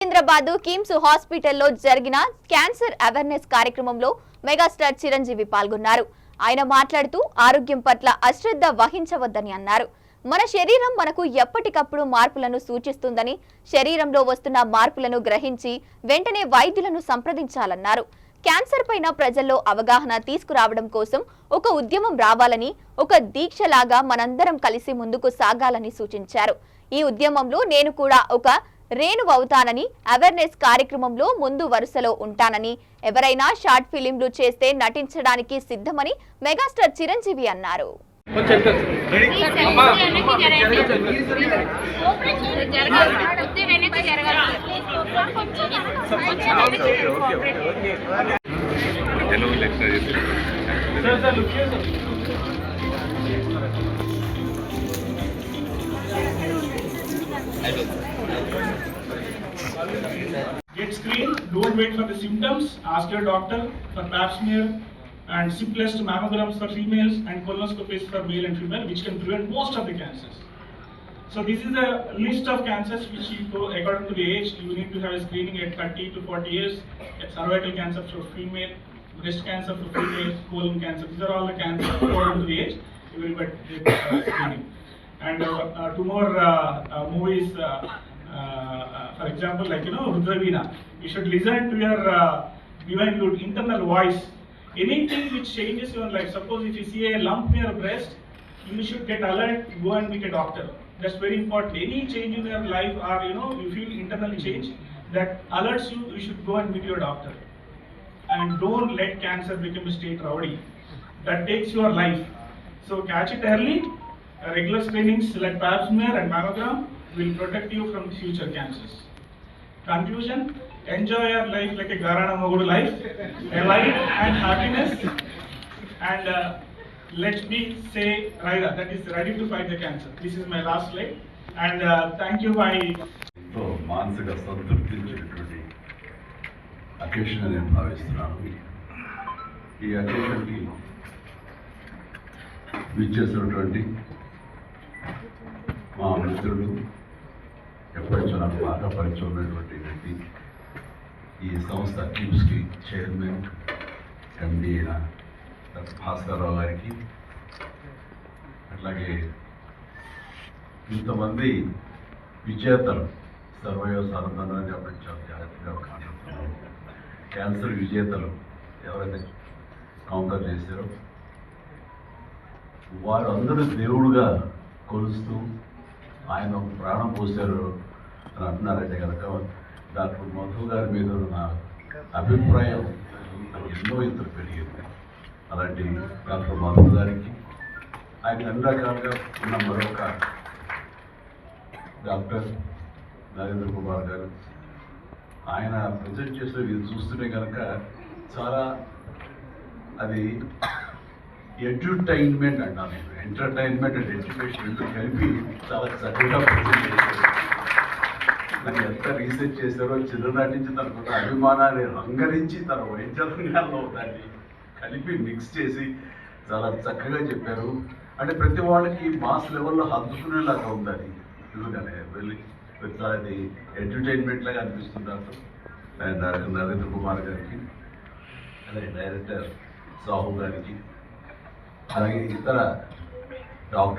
హైదరాబాద్ కిమ్స్ హాస్పిటల్లో జరిగిన cancer awareness కార్యక్రమంలో మెగాస్టార్ చిరంజీవి పాల్గొన్నారు. ఆయన మాట్లాడుతూ ఆరోగ్యం పట్ల అశ్రద్ధ వహించవద్దని అన్నారు. మన శరీరం మనకు ఎప్పటికప్పుడు మార్పులను సూచిస్తుందని, శరీరంలో వస్తున్న మార్పులను గ్రహించి వెంటనే వైద్యులను సంప్రదించాలన్నారు. క్యాన్సర్ పైన ప్రజల్లో అవగాహన తీసుకురావడం కోసం ఒక ఉద్యమం రావాలని, ఒక దీక్షలాగా మనందరం కలిసి ముందుకు సాగాలని సూచించారు. ఈ ఉద్యమంలో నేను కూడా ఒక రేణువు అవుతానని, అవేర్నెస్ కార్యక్రమంలో ముందు వరుసలో ఉంటానని, ఎవరైనా షార్ట్ ఫిలింలు చేస్తే నటించడానికి సిద్ధమని మెగాస్టార్ చిరంజీవి అన్నారు. Get screened, don't wait for the symptoms, ask your doctor for pap smear and simplest mammograms for females and colonoscopies for male and female, which can prevent most of the cancers. So this is a list of cancers which you go according to the age. You need to have a screening at 30 to 40 years, cervical cancer for female, breast cancer for female, colon cancer. These are all the cancers according to the age. You will get screening. And two more movies. For example, like Rudraveena, you should listen to your divine good internal voice. Anything which changes your life, suppose if you see a lump in your breast, you should get alert, go and meet a doctor. That's very important. Any change in your life, or you feel internally change, that alerts you, you should go and meet your doctor. And don't let cancer become a state rowdy. That takes your life. So catch it early. Regular screenings like pap smear and mammogram will protect you from future cancers. Conclusion: enjoy your life like a Garana Mogudu life, a life and happiness, and let's be say Raida, that is ready to fight the cancer. This is my last slide, and thank you. So, మానసిక సంతృప్తి ఇచ్చేటువంటి occasion నేను భావిస్తున్నాను. ఈ అకేషన్కి విచ్చేసినటువంటి మా మిత్రుడు, ఎప్పటికీ నాకు బాగా పరిచయం ఉన్నటువంటి వ్యక్తి, ఈ సంస్థ కిమ్స్కి చైర్మన్ ఎండి అయిన భాస్కర్రావు గారికి, అట్లాగే ఇంతమంది విజేతలు, సర్వయో సాధనాన్ని అప్పటి చాలా జాగ్రత్తగా మాట్లాడుతున్నాను. క్యాన్సర్ విజేతలు ఎవరైతే కౌంటర్ చేశారో వారందరూ దేవుడుగా కొలుస్తూ ఆయన ప్రాణం పోశారు అని అంటున్నారంటే కనుక డాక్టర్ మధు గారి మీద నా అభిప్రాయం ఎన్నో ఇతరు పెరిగింది. అలాంటి డాక్టర్ మధు గారికి, ఆయన అన్ని రకాలుగా ఉన్న మరొక డాక్టర్ నరేంద్ర కుమార్ గారు, ఆయన ప్రజెంట్ చేసిన ఇది చూస్తుంటే కనుక చాలా అది ఎంటర్టైన్మెంట్ అంటాను నేను. ఎంటర్టైన్మెంట్ అండ్ ఎడ్యుకేషన్ రెండు కలిపి చాలా చక్కగా ప్రజెంట్ చేశారు. నాకు ఎంత రీసెర్చ్ చేశారో, చిన్ననాటి నుంచి తనకున్న అభిమానాన్ని రంగరించి తన వైద్య రంగాల్లో దాన్ని కలిపి మిక్స్ చేసి చాలా చక్కగా చెప్పారు. అంటే ప్రతి వాళ్ళకి మాస్ లెవెల్లో హద్దుకునేలాగా ఉందని నిజంగానే వెళ్ళి అది ఎంటర్టైన్మెంట్ లాగా అనిపిస్తున్నారు. డాక్టర్ నరేంద్ర కుమార్ గారికి, అలాగే డైరెక్టర్ సాహు గారికి, అలాగే ఇతర డాక్టర్